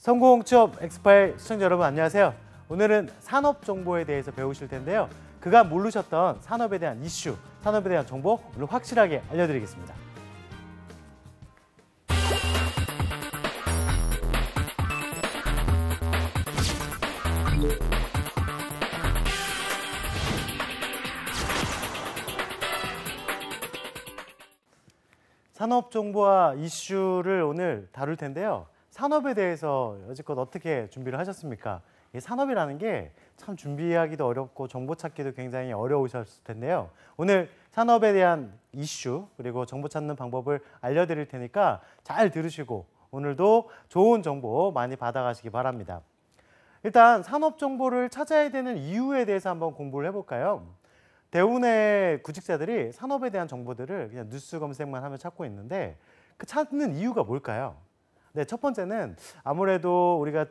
성공 취업 엑스파일 시청자 여러분 안녕하세요. 오늘은 산업 정보에 대해서 배우실 텐데요. 그간 모르셨던 산업에 대한 이슈, 산업에 대한 정보 오늘 확실하게 알려드리겠습니다. 산업 정보와 이슈를 오늘 다룰 텐데요. 산업에 대해서 여지껏 어떻게 준비를 하셨습니까? 이 산업이라는 게 참 준비하기도 어렵고 정보 찾기도 굉장히 어려우셨을 텐데요. 오늘 산업에 대한 이슈 그리고 정보 찾는 방법을 알려드릴 테니까 잘 들으시고 오늘도 좋은 정보 많이 받아가시기 바랍니다. 일단 산업 정보를 찾아야 되는 이유에 대해서 한번 공부를 해볼까요? 대부분의 구직자들이 산업에 대한 정보들을 그냥 뉴스 검색만 하면 찾고 있는데 그 찾는 이유가 뭘까요? 네, 첫 번째는 아무래도 우리가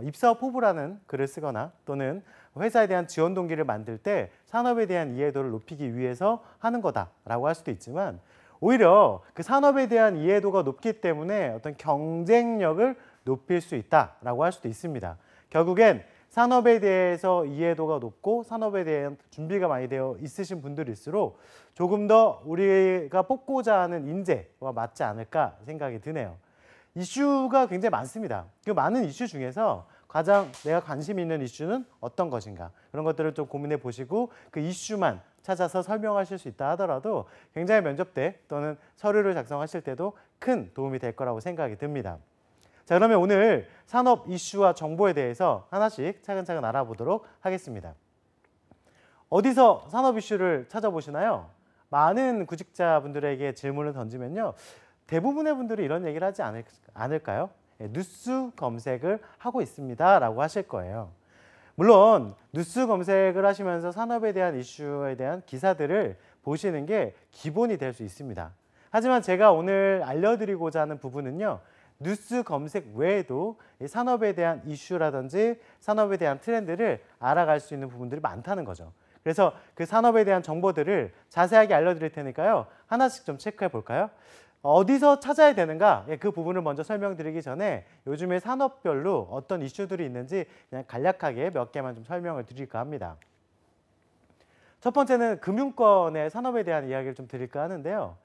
입사업 포부라는 글을 쓰거나 또는 회사에 대한 지원 동기를 만들 때 산업에 대한 이해도를 높이기 위해서 하는 거다라고 할 수도 있지만 오히려 그 산업에 대한 이해도가 높기 때문에 어떤 경쟁력을 높일 수 있다라고 할 수도 있습니다. 결국엔 산업에 대해서 이해도가 높고 산업에 대한 준비가 많이 되어 있으신 분들일수록 조금 더 우리가 뽑고자 하는 인재와 맞지 않을까 생각이 드네요. 이슈가 굉장히 많습니다. 그 많은 이슈 중에서 가장 내가 관심 있는 이슈는 어떤 것인가 그런 것들을 좀 고민해 보시고 그 이슈만 찾아서 설명하실 수 있다 하더라도 굉장히 면접 때 또는 서류를 작성하실 때도 큰 도움이 될 거라고 생각이 듭니다. 자, 그러면 오늘 산업 이슈와 정보에 대해서 하나씩 차근차근 알아보도록 하겠습니다. 어디서 산업 이슈를 찾아보시나요? 많은 구직자분들에게 질문을 던지면요. 대부분의 분들이 이런 얘기를 하지 않을까요? 뉴스 검색을 하고 있습니다 라고 하실 거예요. 물론 뉴스 검색을 하시면서 산업에 대한 이슈에 대한 기사들을 보시는 게 기본이 될 수 있습니다. 하지만 제가 오늘 알려드리고자 하는 부분은요. 뉴스 검색 외에도 산업에 대한 이슈라든지 산업에 대한 트렌드를 알아갈 수 있는 부분들이 많다는 거죠. 그래서 그 산업에 대한 정보들을 자세하게 알려드릴 테니까요. 하나씩 좀 체크해 볼까요? 어디서 찾아야 되는가? 그 부분을 먼저 설명드리기 전에 요즘에 산업별로 어떤 이슈들이 있는지 그냥 간략하게 몇 개만 좀 설명을 드릴까 합니다. 첫 번째는 금융권의 산업에 대한 이야기를 좀 드릴까 하는데요.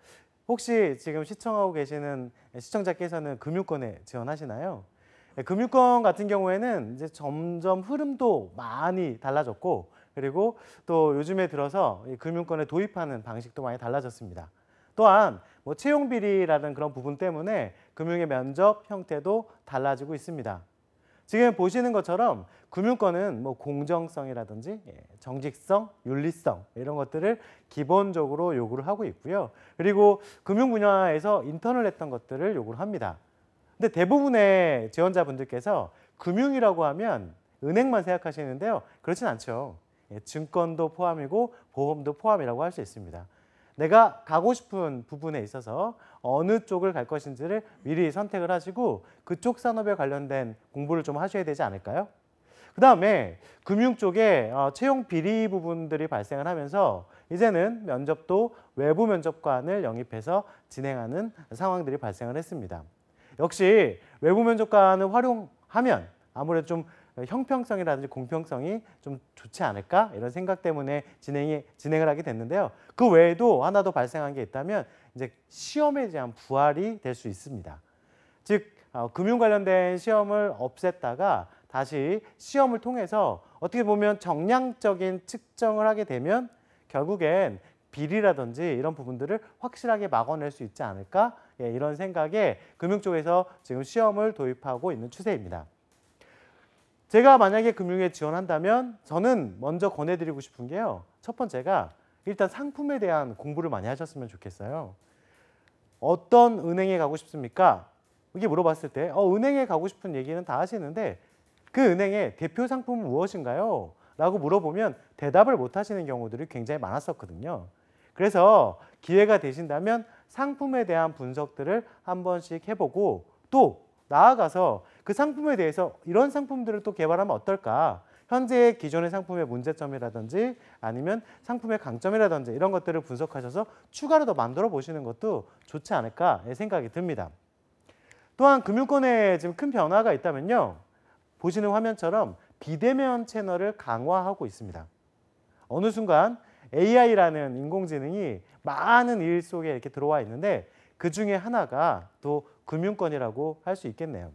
혹시 지금 시청하고 계시는 시청자께서는 금융권에 지원하시나요? 금융권 같은 경우에는 이제 점점 흐름도 많이 달라졌고 그리고 또 요즘에 들어서 금융권에 도입하는 방식도 많이 달라졌습니다. 또한 뭐 채용 비리라는 그런 부분 때문에 금융의 면접 형태도 달라지고 있습니다. 지금 보시는 것처럼 금융권은 뭐 공정성이라든지 정직성, 윤리성 이런 것들을 기본적으로 요구를 하고 있고요. 그리고 금융 분야에서 인턴을 했던 것들을 요구를 합니다. 근데 대부분의 지원자분들께서 금융이라고 하면 은행만 생각하시는데요. 그렇진 않죠. 증권도 포함이고 보험도 포함이라고 할 수 있습니다. 내가 가고 싶은 부분에 있어서 어느 쪽을 갈 것인지를 미리 선택을 하시고 그쪽 산업에 관련된 공부를 좀 하셔야 되지 않을까요? 그 다음에 금융 쪽에 채용 비리 부분들이 발생을 하면서 이제는 면접도 외부 면접관을 영입해서 진행하는 상황들이 발생을 했습니다. 역시 외부 면접관을 활용하면 아무래도 좀 형평성이라든지 공평성이 좀 좋지 않을까 이런 생각 때문에 진행을 하게 됐는데요. 그 외에도 하나 더 발생한 게 있다면 이제 시험에 대한 부활이 될 수 있습니다. 즉 금융 관련된 시험을 없앴다가 다시 시험을 통해서 어떻게 보면 정량적인 측정을 하게 되면 결국엔 비리라든지 이런 부분들을 확실하게 막아낼 수 있지 않을까 이런 생각에 금융 쪽에서 지금 시험을 도입하고 있는 추세입니다. 제가 만약에 금융에 지원한다면 저는 먼저 권해드리고 싶은 게요. 첫 번째가 일단 상품에 대한 공부를 많이 하셨으면 좋겠어요. 어떤 은행에 가고 싶습니까? 이게 물어봤을 때 은행에 가고 싶은 얘기는 다 하시는데 그 은행의 대표 상품은 무엇인가요? 라고 물어보면 대답을 못 하시는 경우들이 굉장히 많았었거든요. 그래서 기회가 되신다면 상품에 대한 분석들을 한 번씩 해보고 또 나아가서 그 상품에 대해서 이런 상품들을 또 개발하면 어떨까? 현재 기존의 상품의 문제점이라든지 아니면 상품의 강점이라든지 이런 것들을 분석하셔서 추가로 더 만들어 보시는 것도 좋지 않을까 생각이 듭니다. 또한 금융권에 지금 큰 변화가 있다면요. 보시는 화면처럼 비대면 채널을 강화하고 있습니다. 어느 순간 AI라는 인공지능이 많은 일 속에 이렇게 들어와 있는데 그 중에 하나가 또 금융권이라고 할 수 있겠네요.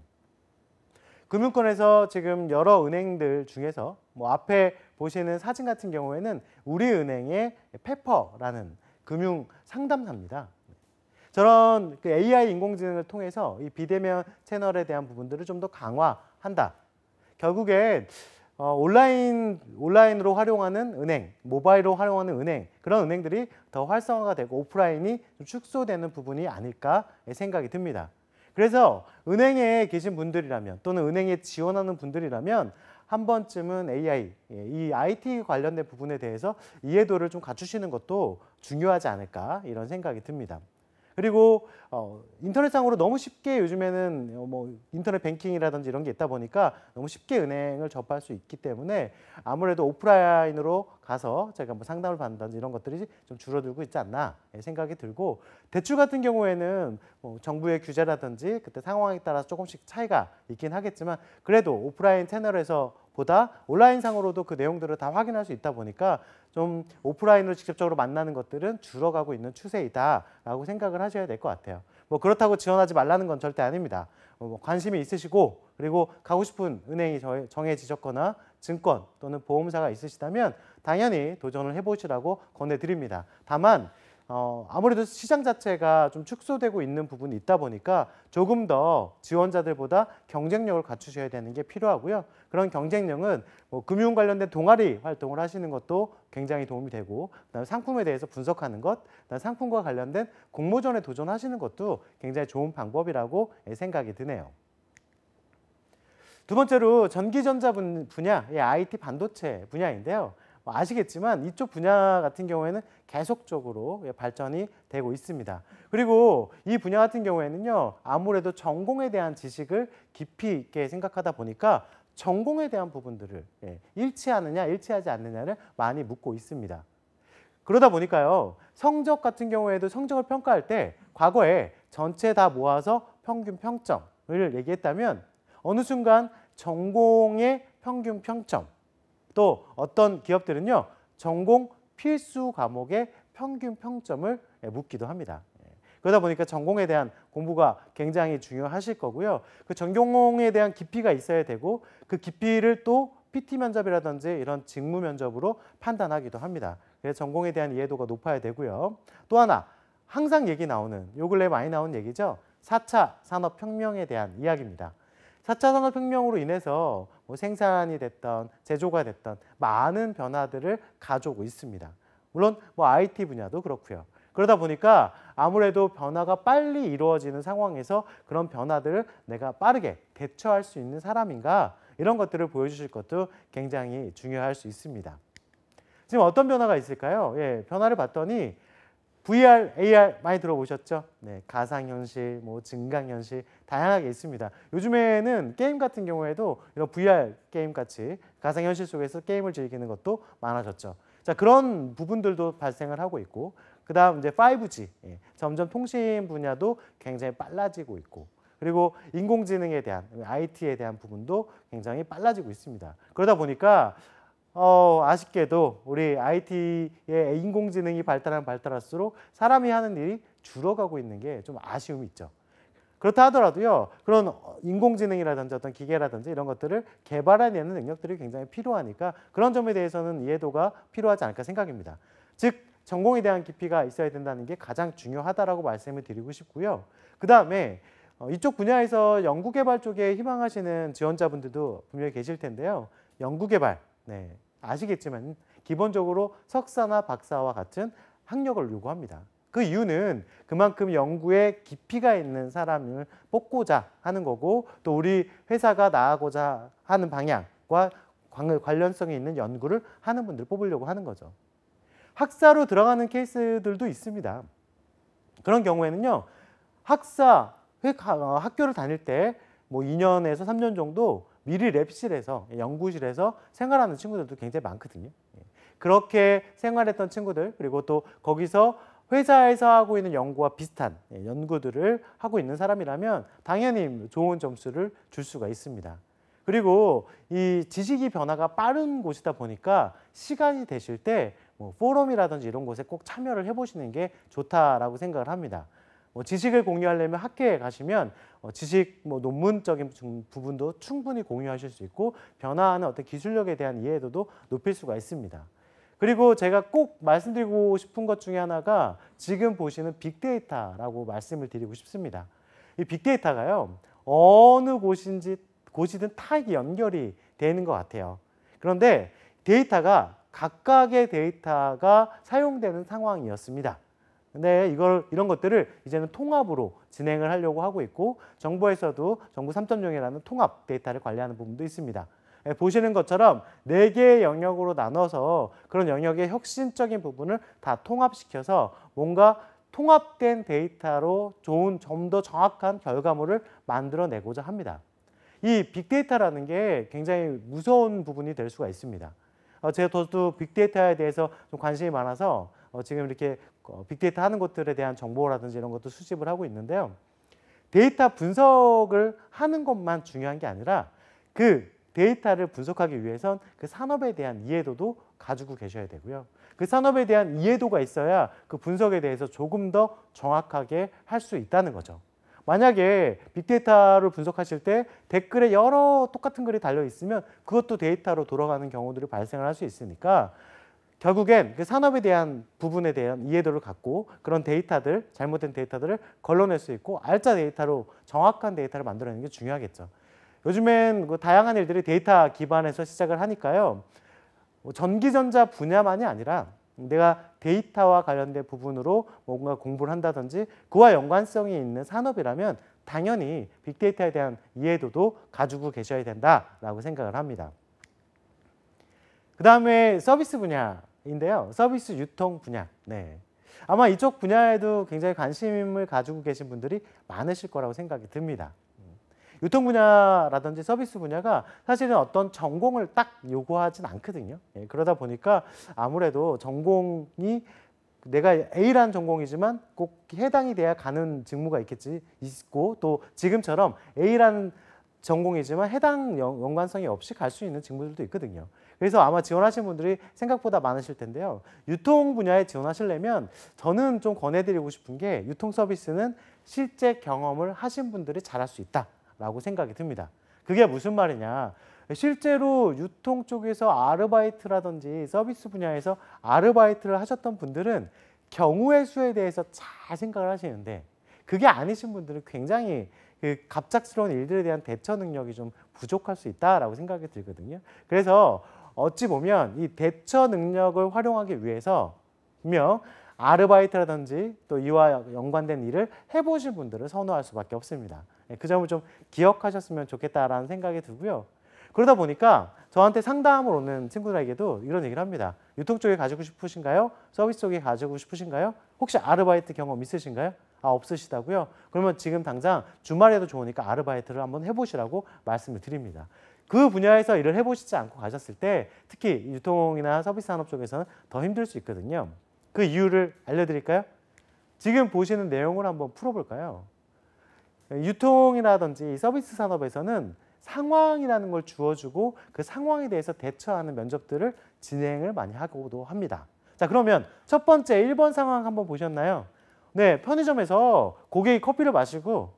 금융권에서 지금 여러 은행들 중에서 뭐 앞에 보시는 사진 같은 경우에는 우리은행의 페퍼라는 금융 상담사입니다. 저런 그 AI 인공지능을 통해서 이 비대면 채널에 대한 부분들을 좀 더 강화한다. 결국엔 온라인으로 활용하는 은행, 모바일로 활용하는 은행, 그런 은행들이 더 활성화가 되고 오프라인이 좀 축소되는 부분이 아닐까 생각이 듭니다. 그래서 은행에 계신 분들이라면 또는 은행에 지원하는 분들이라면 한 번쯤은 AI, 이 IT 관련된 부분에 대해서 이해도를 좀 갖추시는 것도 중요하지 않을까 이런 생각이 듭니다. 그리고 인터넷상으로 너무 쉽게 요즘에는 뭐 인터넷 뱅킹이라든지 이런 게 있다 보니까 너무 쉽게 은행을 접할 수 있기 때문에 아무래도 오프라인으로 가서 제가 뭐 상담을 받는다든지 이런 것들이 좀 줄어들고 있지 않나 생각이 들고, 대출 같은 경우에는 뭐 정부의 규제라든지 그때 상황에 따라서 조금씩 차이가 있긴 하겠지만 그래도 오프라인 채널에서 보다 온라인상으로도 그 내용들을 다 확인할 수 있다 보니까 좀 오프라인으로 직접적으로 만나는 것들은 줄어가고 있는 추세이다라고 생각을 하셔야 될 것 같아요. 뭐 그렇다고 지원하지 말라는 건 절대 아닙니다. 뭐 관심이 있으시고 그리고 가고 싶은 은행이 정해지셨거나 증권 또는 보험사가 있으시다면 당연히 도전을 해보시라고 권해드립니다. 다만 아무래도 시장 자체가 좀 축소되고 있는 부분이 있다 보니까 조금 더 지원자들보다 경쟁력을 갖추셔야 되는 게 필요하고요. 그런 경쟁력은 뭐 금융 관련된 동아리 활동을 하시는 것도 굉장히 도움이 되고, 그다음에 상품에 대해서 분석하는 것, 그다음에 상품과 관련된 공모전에 도전하시는 것도 굉장히 좋은 방법이라고 생각이 드네요. 두 번째로 전기전자 분야, IT 반도체 분야인데요. 아시겠지만 이쪽 분야 같은 경우에는 계속적으로 발전이 되고 있습니다. 그리고 이 분야 같은 경우에는요, 아무래도 전공에 대한 지식을 깊이 있게 생각하다 보니까 전공에 대한 부분들을 일치하느냐 일치하지 않느냐를 많이 묻고 있습니다. 그러다 보니까요, 성적 같은 경우에도 성적을 평가할 때 과거에 전체 다 모아서 평균 평점을 얘기했다면 어느 순간 전공의 평균 평점, 또 어떤 기업들은요, 전공 필수 과목의 평균 평점을 묻기도 합니다. 그러다 보니까 전공에 대한 공부가 굉장히 중요하실 거고요. 그 전공에 대한 깊이가 있어야 되고 그 깊이를 또 PT 면접이라든지 이런 직무 면접으로 판단하기도 합니다. 그래서 전공에 대한 이해도가 높아야 되고요. 또 하나, 항상 얘기 나오는, 요 근래 많이 나온 얘기죠. 4차 산업혁명에 대한 이야기입니다. 4차 산업혁명으로 인해서 뭐 생산이 됐던 제조가 됐던 많은 변화들을 가져오고 있습니다. 물론 뭐 IT 분야도 그렇고요. 그러다 보니까 아무래도 변화가 빨리 이루어지는 상황에서 그런 변화들을 내가 빠르게 대처할 수 있는 사람인가, 이런 것들을 보여주실 것도 굉장히 중요할 수 있습니다. 지금 어떤 변화가 있을까요? 변화를 봤더니 VR, AR 많이 들어보셨죠? 네, 가상현실, 뭐 증강현실 다양하게 있습니다. 요즘에는 게임 같은 경우에도 이런 VR 게임 같이 가상현실 속에서 게임을 즐기는 것도 많아졌죠. 자, 그런 부분들도 발생을 하고 있고, 그다음 이제 5G, 점점 통신 분야도 굉장히 빨라지고 있고, 그리고 인공지능에 대한, IT에 대한 부분도 굉장히 빨라지고 있습니다. 그러다 보니까 아쉽게도 우리 IT의 인공지능이 발달할수록 사람이 하는 일이 줄어가고 있는 게 좀 아쉬움이 있죠. 그렇다 하더라도요, 그런 인공지능이라든지 어떤 기계라든지 이런 것들을 개발해내는 능력들이 굉장히 필요하니까 그런 점에 대해서는 이해도가 필요하지 않을까 생각입니다. 즉, 전공에 대한 깊이가 있어야 된다는 게 가장 중요하다라고 말씀을 드리고 싶고요. 그 다음에 이쪽 분야에서 연구개발 쪽에 희망하시는 지원자분들도 분명히 계실 텐데요. 연구개발, 네, 아시겠지만 기본적으로 석사나 박사와 같은 학력을 요구합니다. 그 이유는 그만큼 연구에 깊이가 있는 사람을 뽑고자 하는 거고, 또 우리 회사가 나아가고자 하는 방향과 관련성이 있는 연구를 하는 분들을 뽑으려고 하는 거죠. 학사로 들어가는 케이스들도 있습니다. 그런 경우에는요, 학교를 다닐 때 뭐 2년에서 3년 정도 미리 랩실에서, 연구실에서 생활하는 친구들도 굉장히 많거든요. 그렇게 생활했던 친구들, 그리고 또 거기서 회사에서 하고 있는 연구와 비슷한 연구들을 하고 있는 사람이라면 당연히 좋은 점수를 줄 수가 있습니다. 그리고 이 지식이 변화가 빠른 곳이다 보니까 시간이 되실 때 뭐 포럼이라든지 이런 곳에 꼭 참여를 해보시는 게 좋다라고 생각을 합니다. 지식을 공유하려면 학회에 가시면 지식 논문적인 부분도 충분히 공유하실 수 있고 변화하는 어떤 기술력에 대한 이해도도 높일 수가 있습니다. 그리고 제가 꼭 말씀드리고 싶은 것 중에 하나가 지금 보시는 빅데이터라고 말씀을 드리고 싶습니다. 이 빅데이터가요, 어느 곳이든 다 연결이 되는 것 같아요. 그런데 데이터가 각각의 데이터가 사용되는 상황이었습니다. 근데 이런 것들을 이제는 통합으로 진행을 하려고 하고 있고 정부에서도 정부 3.0이라는 통합 데이터를 관리하는 부분도 있습니다. 보시는 것처럼 4개의 영역으로 나눠서 그런 영역의 혁신적인 부분을 다 통합시켜서 뭔가 통합된 데이터로 좋은 좀 더 정확한 결과물을 만들어내고자 합니다. 이 빅데이터라는 게 굉장히 무서운 부분이 될 수가 있습니다. 저도 빅데이터에 대해서 좀 관심이 많아서 지금 이렇게 빅데이터 하는 것들에 대한 정보라든지 이런 것도 수집을 하고 있는데요. 데이터 분석을 하는 것만 중요한 게 아니라 그 데이터를 분석하기 위해선 그 산업에 대한 이해도도 가지고 계셔야 되고요. 그 산업에 대한 이해도가 있어야 그 분석에 대해서 조금 더 정확하게 할 수 있다는 거죠. 만약에 빅데이터를 분석하실 때 댓글에 여러 똑같은 글이 달려 있으면 그것도 데이터로 돌아가는 경우들이 발생을 할 수 있으니까 결국엔 그 산업에 대한 부분에 대한 이해도를 갖고 그런 데이터들, 잘못된 데이터들을 걸러낼 수 있고 알짜 데이터로 정확한 데이터를 만들어내는 게 중요하겠죠. 요즘엔 다양한 일들이 데이터 기반에서 시작을 하니까요. 전기전자 분야만이 아니라 내가 데이터와 관련된 부분으로 뭔가 공부를 한다든지 그와 연관성이 있는 산업이라면 당연히 빅데이터에 대한 이해도도 가지고 계셔야 된다라고 생각을 합니다. 그 다음에 서비스 분야인데요. 서비스 유통 분야. 네. 아마 이쪽 분야에도 굉장히 관심을 가지고 계신 분들이 많으실 거라고 생각이 듭니다. 유통 분야라든지 서비스 분야가 사실은 어떤 전공을 딱 요구하진 않거든요. 그러다 보니까 아무래도 전공이 내가 A라는 전공이지만 꼭 해당이 돼야 가는 직무가 있고 또 지금처럼 A라는 전공이지만 해당 연관성이 없이 갈 수 있는 직무들도 있거든요. 그래서 아마 지원하시는 분들이 생각보다 많으실 텐데요. 유통 분야에 지원하시려면 저는 좀 권해드리고 싶은 게 유통 서비스는 실제 경험을 하신 분들이 잘할 수 있다. 라고 생각이 듭니다. 그게 무슨 말이냐. 실제로 유통 쪽에서 아르바이트라든지 서비스 분야에서 아르바이트를 하셨던 분들은 경우의 수에 대해서 잘 생각을 하시는데 그게 아니신 분들은 굉장히 갑작스러운 일들에 대한 대처 능력이 좀 부족할 수 있다라고 생각이 들거든요. 그래서 어찌 보면 이 대처 능력을 활용하기 위해서 분명 아르바이트라든지 또 이와 연관된 일을 해보신 분들을 선호할 수밖에 없습니다. 그 점을 좀 기억하셨으면 좋겠다라는 생각이 들고요. 그러다 보니까 저한테 상담을 오는 친구들에게도 이런 얘기를 합니다. 유통 쪽에 가지고 싶으신가요? 서비스 쪽에 가지고 싶으신가요? 혹시 아르바이트 경험 있으신가요? 없으시다고요? 그러면 지금 당장 주말에도 좋으니까 아르바이트를 한번 해보시라고 말씀을 드립니다. 그 분야에서 일을 해보시지 않고 가셨을 때 특히 유통이나 서비스 산업 쪽에서는 더 힘들 수 있거든요. 그 이유를 알려드릴까요? 지금 보시는 내용을 한번 풀어볼까요? 유통이라든지 서비스 산업에서는 상황이라는 걸 주어주고 그 상황에 대해서 대처하는 면접들을 진행을 많이 하고도 합니다. 자, 그러면 첫 번째 1번 상황 한번 보셨나요? 네, 편의점에서 고객이 커피를 마시고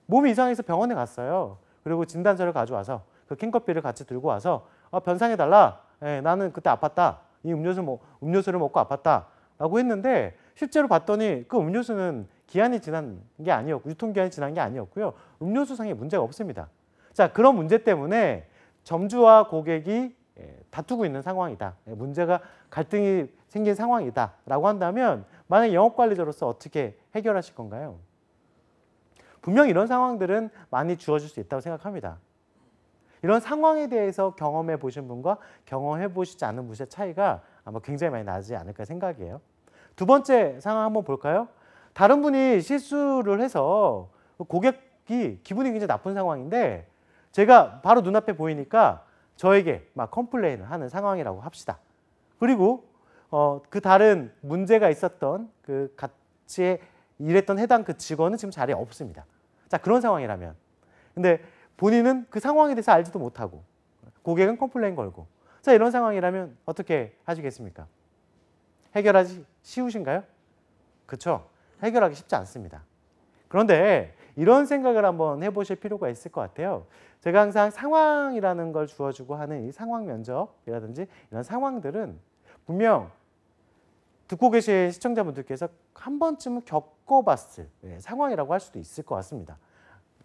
몸이 이상해서 병원에 갔어요. 그리고 진단서를 가져와서 그 캔커피를 같이 들고 와서 변상해달라. 나는 그때 아팠다. 이 음료수를 먹고 아팠다. 라고 했는데 실제로 봤더니 그 음료수는 기한이 지난 게 아니었고 유통기한이 지난 게 아니었고요. 음료수상에 문제가 없습니다. 자, 그런 문제 때문에 점주와 고객이 다투고 있는 상황이다. 문제가 갈등이 생긴 상황이다. 라고 한다면 만약 영업관리자로서 어떻게 해결하실 건가요? 분명 이런 상황들은 많이 주어질 수 있다고 생각합니다. 이런 상황에 대해서 경험해 보신 분과 경험해 보시지 않은 분의 차이가 아마 굉장히 많이 나지 않을까 생각이에요. 두 번째 상황 한번 볼까요? 다른 분이 실수를 해서 고객이 기분이 굉장히 나쁜 상황인데 제가 바로 눈앞에 보이니까 저에게 막 컴플레인을 하는 상황이라고 합시다. 그리고 그 다른 문제가 있었던 그 같이 일했던 해당 그 직원은 지금 자리에 없습니다. 자, 그런 상황이라면. 근데 본인은 그 상황에 대해서 알지도 못하고 고객은 컴플레인 걸고. 자, 이런 상황이라면 어떻게 하시겠습니까? 해결하기 쉬우신가요? 그렇죠. 해결하기 쉽지 않습니다. 그런데 이런 생각을 한번 해보실 필요가 있을 것 같아요. 제가 항상 상황이라는 걸 주어주고 하는 이 상황 면접이라든지 이런 상황들은 분명 듣고 계신 시청자분들께서 한 번쯤은 겪어봤을 상황이라고 할 수도 있을 것 같습니다.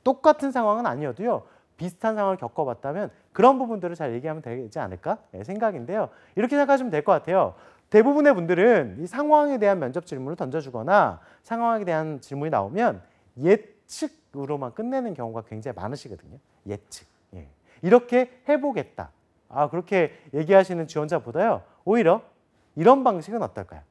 똑같은 상황은 아니어도요. 비슷한 상황을 겪어봤다면 그런 부분들을 잘 얘기하면 되지 않을까 생각인데요. 이렇게 생각하시면 될 것 같아요. 대부분의 분들은 이 상황에 대한 면접 질문을 던져주거나 상황에 대한 질문이 나오면 예측으로만 끝내는 경우가 굉장히 많으시거든요. 예측. 예. 이렇게 해보겠다. 그렇게 얘기하시는 지원자보다요. 오히려 이런 방식은 어떨까요?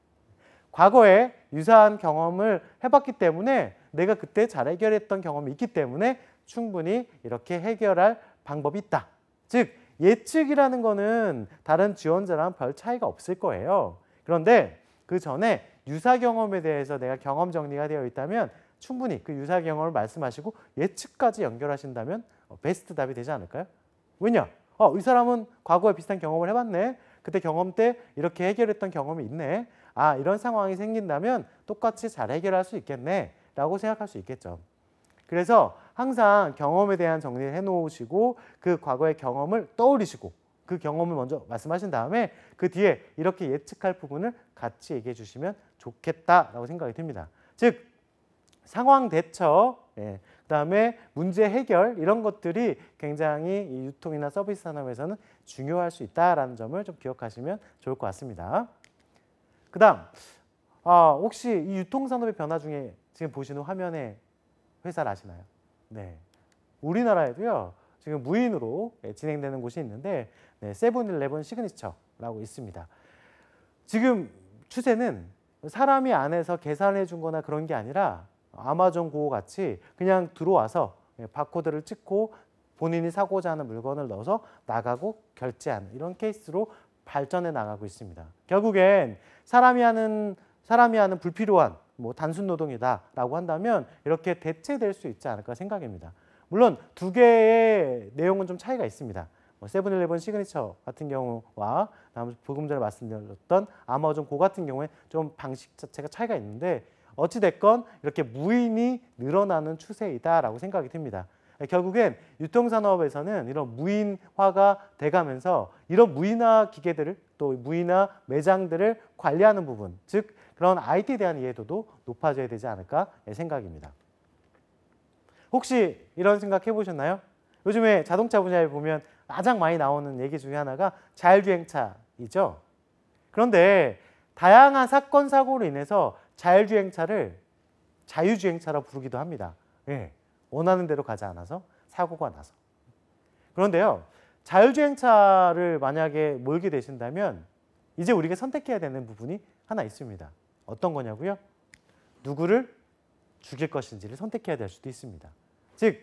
과거에 유사한 경험을 해봤기 때문에 내가 그때 잘 해결했던 경험이 있기 때문에 충분히 이렇게 해결할 방법이 있다. 즉 예측이라는 거는 다른 지원자랑 별 차이가 없을 거예요. 그런데 그 전에 유사 경험에 대해서 내가 경험 정리가 되어 있다면 충분히 그 유사 경험을 말씀하시고 예측까지 연결하신다면 베스트 답이 되지 않을까요? 왜냐? 이 사람은 과거에 비슷한 경험을 해봤네. 그때 경험 때 이렇게 해결했던 경험이 있네. 이런 상황이 생긴다면 똑같이 잘 해결할 수 있겠네 라고 생각할 수 있겠죠. 그래서 항상 경험에 대한 정리를 해놓으시고 그 과거의 경험을 떠올리시고 그 경험을 먼저 말씀하신 다음에 그 뒤에 이렇게 예측할 부분을 같이 얘기해 주시면 좋겠다라고 생각이 듭니다. 즉 상황 대처, 그다음에 문제 해결 이런 것들이 굉장히 이 유통이나 서비스 산업에서는 중요할 수 있다라는 점을 좀 기억하시면 좋을 것 같습니다. 그다음 혹시 이 유통산업의 변화 중에 지금 보시는 화면에 회사를 아시나요? 네, 우리나라에도요 지금 무인으로 진행되는 곳이 있는데 세븐일레븐 시그니처라고 있습니다. 지금 추세는 사람이 안에서 계산해 준 거나 그런 게 아니라 아마존 고 같이 그냥 들어와서 바코드를 찍고 본인이 사고자 하는 물건을 넣어서 나가고 결제하는 이런 케이스로 발전해 나가고 있습니다. 결국엔 사람이 하는 불필요한 단순 노동이다라고 한다면 이렇게 대체될 수 있지 않을까 생각입니다. 물론 두 개의 내용은 좀 차이가 있습니다. 세븐일레븐 시그니처 같은 경우와 조금 전에 말씀드렸던 아마존 고 같은 경우에 좀 방식 자체가 차이가 있는데 어찌됐건 이렇게 무인이 늘어나는 추세이다라고 생각이 듭니다. 결국엔 유통산업에서는 이런 무인화가 돼가면서 이런 무인화 기계들을 또 무인화 매장들을 관리하는 부분, 즉 그런 IT에 대한 이해도도 높아져야 되지 않을까 생각입니다. 혹시 이런 생각 해보셨나요? 요즘에 자동차 분야에 보면 가장 많이 나오는 얘기 중에 하나가 자율주행차이죠. 그런데 다양한 사건, 사고로 인해서 자율주행차를 자유주행차라고 부르기도 합니다. 원하는 대로 가지 않아서 사고가 나서. 그런데요, 자율주행차를 만약에 몰게 되신다면 이제 우리가 선택해야 되는 부분이 하나 있습니다. 어떤 거냐고요? 누구를 죽일 것인지를 선택해야 될 수도 있습니다. 즉,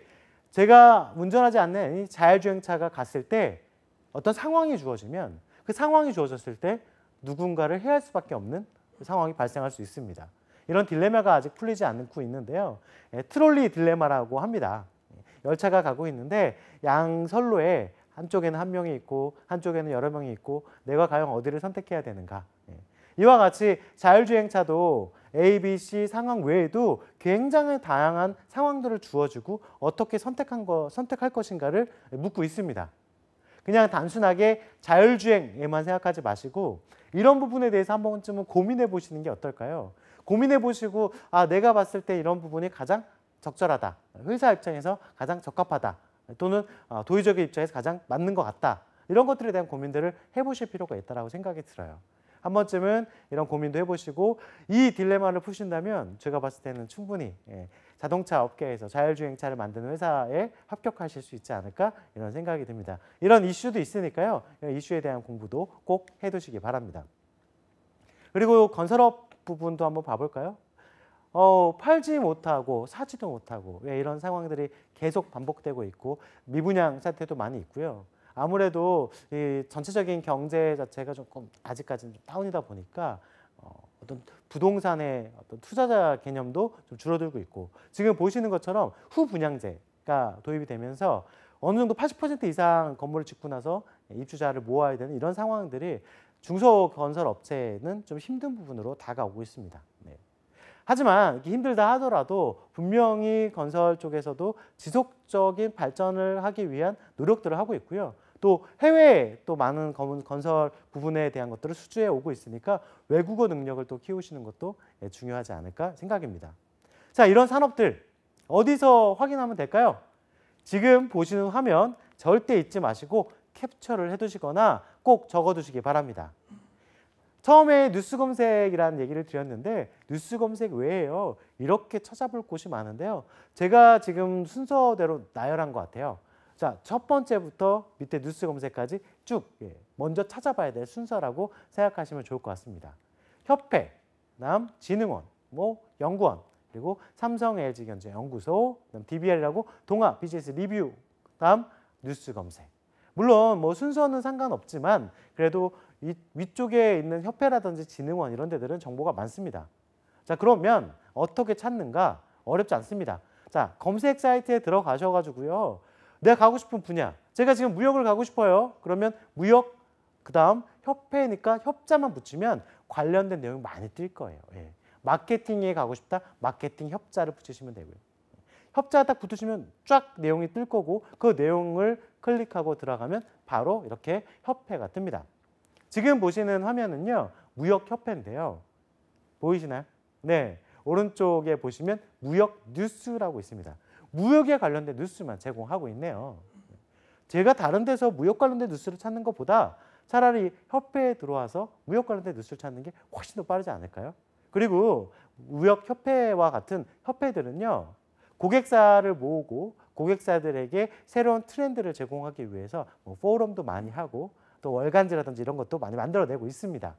제가 운전하지 않는 이 자율주행차가 갔을 때 어떤 상황이 주어지면 그 상황이 주어졌을 때 누군가를 해할 수밖에 없는 상황이 발생할 수 있습니다. 이런 딜레마가 아직 풀리지 않고 있는데요. 트롤리 딜레마라고 합니다. 열차가 가고 있는데 양선로에 한쪽에는 한 명이 있고 한쪽에는 여러 명이 있고 내가 과연 어디를 선택해야 되는가. 이와 같이 자율주행차도 A, B, C 상황 외에도 굉장히 다양한 상황들을 주어주고 어떻게 선택할 것인가를 묻고 있습니다. 그냥 단순하게 자율주행에만 생각하지 마시고 이런 부분에 대해서 한 번쯤은 고민해 보시는 게 어떨까요? 고민해 보시고 내가 봤을 때 이런 부분이 가장 적절하다. 회사 입장에서 가장 적합하다. 또는 도의적인 입장에서 가장 맞는 것 같다. 이런 것들에 대한 고민들을 해보실 필요가 있다고 생각이 들어요. 한 번쯤은 이런 고민도 해보시고 이 딜레마를 푸신다면 제가 봤을 때는 충분히 자동차 업계에서 자율주행차를 만드는 회사에 합격하실 수 있지 않을까 이런 생각이 듭니다. 이런 이슈도 있으니까요. 이런 이슈에 대한 공부도 꼭 해두시기 바랍니다. 그리고 건설업 부분도 한번 봐볼까요? 팔지 못하고 사지도 못하고 왜 이런 상황들이 계속 반복되고 있고 미분양 사태도 많이 있고요. 아무래도 이 전체적인 경제 자체가 조금 아직까지는 좀 다운이다 보니까 어떤 부동산의 어떤 투자자 개념도 좀 줄어들고 있고 지금 보시는 것처럼 후분양제가 도입이 되면서 어느 정도 80% 이상 건물을 짓고 나서 입주자를 모아야 되는 이런 상황들이 중소건설 업체는 좀 힘든 부분으로 다가오고 있습니다. 네. 하지만 이렇게 힘들다 하더라도 분명히 건설 쪽에서도 지속적인 발전을 하기 위한 노력들을 하고 있고요. 또 해외에 또 많은 건설 부분에 대한 것들을 수주해 오고 있으니까 외국어 능력을 또 키우시는 것도 중요하지 않을까 생각입니다. 자, 이런 산업들 어디서 확인하면 될까요? 지금 보시는 화면 절대 잊지 마시고 캡처를 해두시거나 꼭 적어두시기 바랍니다. 처음에 뉴스 검색이라는 얘기를 드렸는데 뉴스 검색 외에요. 이렇게 찾아볼 곳이 많은데요. 제가 지금 순서대로 나열한 것 같아요. 자, 첫 번째부터 밑에 뉴스 검색까지 쭉 먼저 찾아봐야 될 순서라고 생각하시면 좋을 것 같습니다. 협회, 그다음 진흥원, 연구원, 그리고 삼성 LG경제연구소, 그다음 DBR이라고 동아 비즈니스 리뷰, 다음 뉴스 검색. 물론 순서는 상관없지만 그래도 위쪽에 있는 협회라든지 진흥원 이런 데들은 정보가 많습니다. 자, 그러면 어떻게 찾는가? 어렵지 않습니다. 자, 검색 사이트에 들어가셔가지고요. 내가 가고 싶은 분야. 제가 지금 무역을 가고 싶어요. 그러면 무역, 그 다음 협회니까 협자만 붙이면 관련된 내용이 많이 뜰 거예요. 예. 마케팅에 가고 싶다. 마케팅 협자를 붙이시면 되고요. 협자 딱 붙으시면 쫙 내용이 뜰 거고 그 내용을 클릭하고 들어가면 바로 이렇게 협회가 뜹니다. 지금 보시는 화면은요. 무역협회인데요. 보이시나요? 네. 오른쪽에 보시면 무역 뉴스라고 있습니다. 무역에 관련된 뉴스만 제공하고 있네요. 제가 다른 데서 무역 관련된 뉴스를 찾는 것보다 차라리 협회에 들어와서 무역 관련된 뉴스를 찾는 게 훨씬 더 빠르지 않을까요? 그리고 무역협회와 같은 협회들은요. 고객사를 모으고 고객사들에게 새로운 트렌드를 제공하기 위해서 포럼도 많이 하고 또 월간지라든지 이런 것도 많이 만들어내고 있습니다.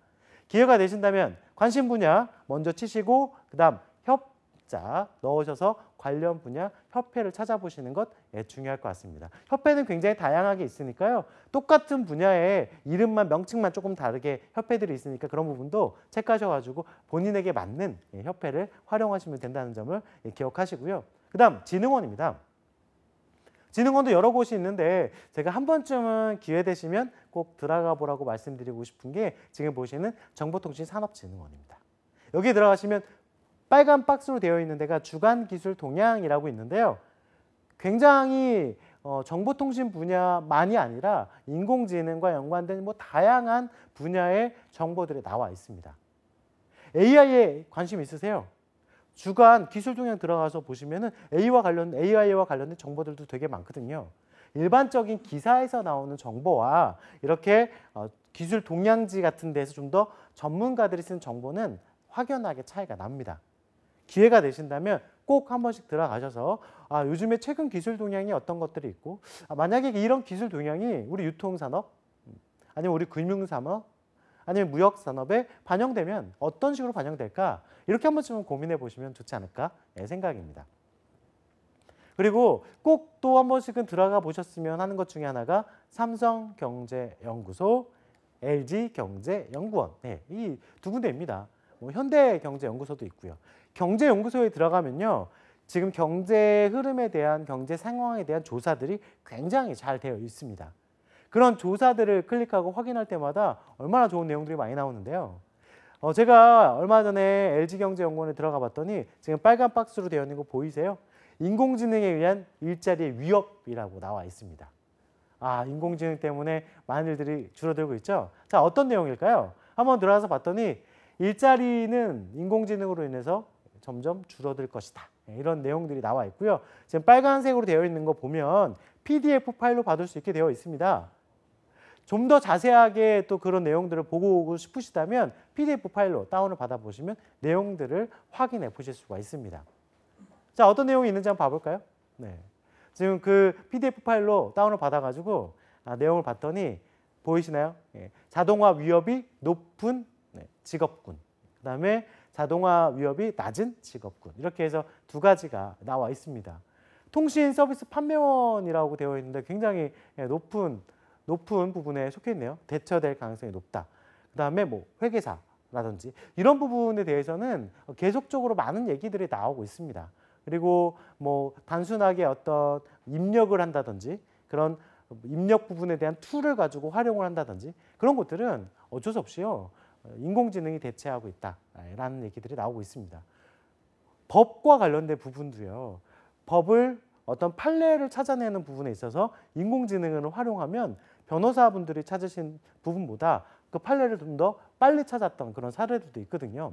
기회가 되신다면 관심 분야 먼저 치시고 그다음 협자 넣으셔서 관련 분야 협회를 찾아보시는 것 중요할 것 같습니다. 협회는 굉장히 다양하게 있으니까요. 똑같은 분야의 이름만 명칭만 조금 다르게 협회들이 있으니까 그런 부분도 체크하셔가지고 본인에게 맞는 협회를 활용하시면 된다는 점을 기억하시고요. 그다음 진흥원입니다. 진흥원도 여러 곳이 있는데 제가 한 번쯤은 기회 되시면 꼭 들어가 보라고 말씀드리고 싶은 게 지금 보시는 정보통신산업진흥원입니다. 여기 들어가시면 빨간 박스로 되어 있는 데가 주간기술 동향이라고 있는데요. 굉장히 정보통신 분야만이 아니라 인공지능과 연관된 다양한 분야의 정보들이 나와 있습니다. AI에 관심 있으세요? 주간 기술 동향 들어가서 보시면은 AI와 관련된 정보들도 되게 많거든요. 일반적인 기사에서 나오는 정보와 이렇게 기술 동향지 같은 데서 좀 더 전문가들이 쓴 정보는 확연하게 차이가 납니다. 기회가 되신다면 꼭 한 번씩 들어가셔서 요즘에 최근 기술 동향이 어떤 것들이 있고 만약에 이런 기술 동향이 우리 유통산업 아니면 우리 금융산업 아니면 무역산업에 반영되면 어떤 식으로 반영될까 이렇게 한 번쯤은 고민해 보시면 좋지 않을까 생각입니다. 그리고 꼭 또 한 번씩은 들어가 보셨으면 하는 것 중에 하나가 삼성경제연구소, LG경제연구원 이 두 군데입니다. 현대경제연구소도 있고요. 경제연구소에 들어가면요. 지금 경제 흐름에 대한 경제 상황에 대한 조사들이 굉장히 잘 되어 있습니다. 그런 조사들을 클릭하고 확인할 때마다 얼마나 좋은 내용들이 많이 나오는데요. 제가 얼마 전에 LG경제연구원에 들어가 봤더니 지금 빨간 박스로 되어 있는 거 보이세요? 인공지능에 의한 일자리의 위협이라고 나와 있습니다. 인공지능 때문에 많은 일들이 줄어들고 있죠. 자, 어떤 내용일까요? 한번 들어가서 봤더니 일자리는 인공지능으로 인해서 점점 줄어들 것이다. 이런 내용들이 나와 있고요. 지금 빨간색으로 되어 있는 거 보면 PDF 파일로 받을 수 있게 되어 있습니다. 좀 더 자세하게 또 그런 내용들을 보고 싶으시다면 PDF 파일로 다운을 받아보시면 내용들을 확인해 보실 수가 있습니다. 자, 어떤 내용이 있는지 한번 봐볼까요? 네. 지금 그 PDF 파일로 다운을 받아가지고 내용을 봤더니 보이시나요? 자동화 위협이 높은 직업군, 그 다음에 자동화 위협이 낮은 직업군 이렇게 해서 두 가지가 나와 있습니다. 통신 서비스 판매원이라고 되어 있는데 굉장히 높은 높은 부분에 속해 있네요. 대처될 가능성이 높다. 그다음에 뭐 회계사라든지 이런 부분에 대해서는 계속적으로 많은 얘기들이 나오고 있습니다. 그리고 뭐 단순하게 어떤 입력을 한다든지 그런 입력 부분에 대한 툴을 가지고 활용을 한다든지 그런 것들은 어쩔 수 없이요. 인공지능이 대체하고 있다라는 얘기들이 나오고 있습니다. 법과 관련된 부분도요. 법을 어떤 판례를 찾아내는 부분에 있어서 인공지능을 활용하면 변호사분들이 찾으신 부분보다 그 판례를 좀 더 빨리 찾았던 그런 사례들도 있거든요.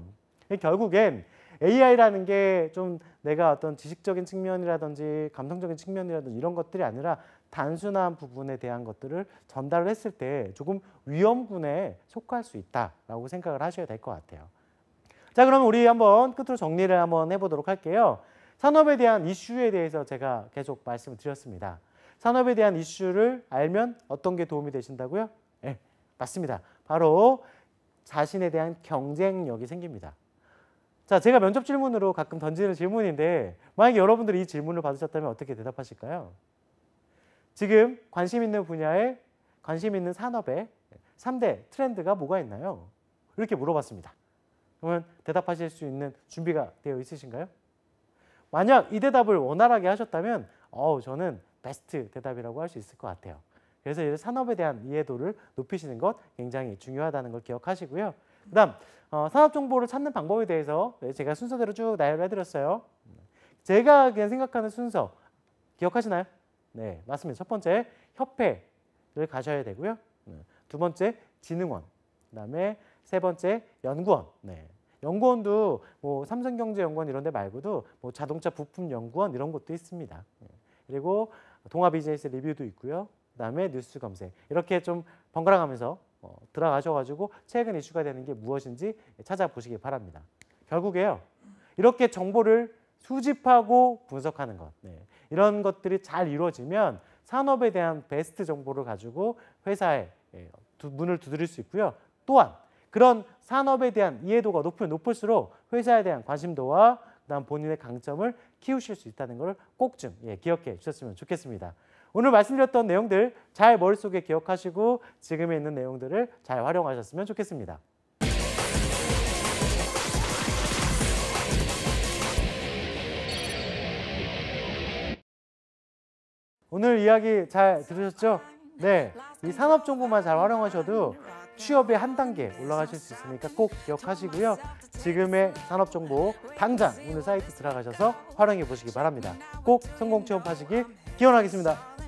결국엔 AI라는 게 좀 내가 어떤 지식적인 측면이라든지 감성적인 측면이라든지 이런 것들이 아니라 단순한 부분에 대한 것들을 전달을 했을 때 조금 위험군에 속할 수 있다라고 생각을 하셔야 될 것 같아요. 자, 그러면 우리 한번 끝으로 정리를 한번 해보도록 할게요. 산업에 대한 이슈에 대해서 제가 계속 말씀을 드렸습니다. 산업에 대한 이슈를 알면 어떤 게 도움이 되신다고요? 네, 맞습니다. 바로 자신에 대한 경쟁력이 생깁니다. 자, 제가 면접 질문으로 가끔 던지는 질문인데 만약에 여러분들이 이 질문을 받으셨다면 어떻게 대답하실까요? 지금 관심 있는 분야에 관심 있는 산업에 3대 트렌드가 뭐가 있나요? 이렇게 물어봤습니다. 그러면 대답하실 수 있는 준비가 되어 있으신가요? 만약 이 대답을 원활하게 하셨다면 저는 베스트 대답이라고 할 수 있을 것 같아요. 그래서 이 산업에 대한 이해도를 높이시는 것 굉장히 중요하다는 걸 기억하시고요. 그다음 산업 정보를 찾는 방법에 대해서 제가 순서대로 쭉 나열을 해드렸어요. 제가 그냥 생각하는 순서 기억하시나요? 네, 맞습니다. 첫 번째 협회를 가셔야 되고요. 두 번째 진흥원, 그다음에 세 번째 연구원. 네. 연구원도 뭐 삼성경제연구원 이런 데 말고도 뭐 자동차 부품 연구원 이런 것도 있습니다. 그리고 동아 비즈니스 리뷰도 있고요. 그다음에 뉴스 검색 이렇게 좀 번갈아 가면서 들어가셔가지고 최근 이슈가 되는 게 무엇인지 찾아보시기 바랍니다. 결국에요. 이렇게 정보를 수집하고 분석하는 것. 네. 이런 것들이 잘 이루어지면 산업에 대한 베스트 정보를 가지고 회사에 문을 두드릴 수 있고요. 또한 그런 산업에 대한 이해도가 높으면 높을수록 회사에 대한 관심도와 그다음 본인의 강점을 키우실 수 있다는 걸 꼭 좀 기억해 주셨으면 좋겠습니다. 오늘 말씀드렸던 내용들 잘 머릿속에 기억하시고 지금에 있는 내용들을 잘 활용하셨으면 좋겠습니다. 오늘 이야기 잘 들으셨죠? 네, 이 산업 정보만 잘 활용하셔도 취업의 한 단계 올라가실 수 있으니까 꼭 기억하시고요. 지금의 산업 정보 당장 오늘 사이트 들어가셔서 활용해 보시기 바랍니다. 꼭 성공 취업하시길 기원하겠습니다.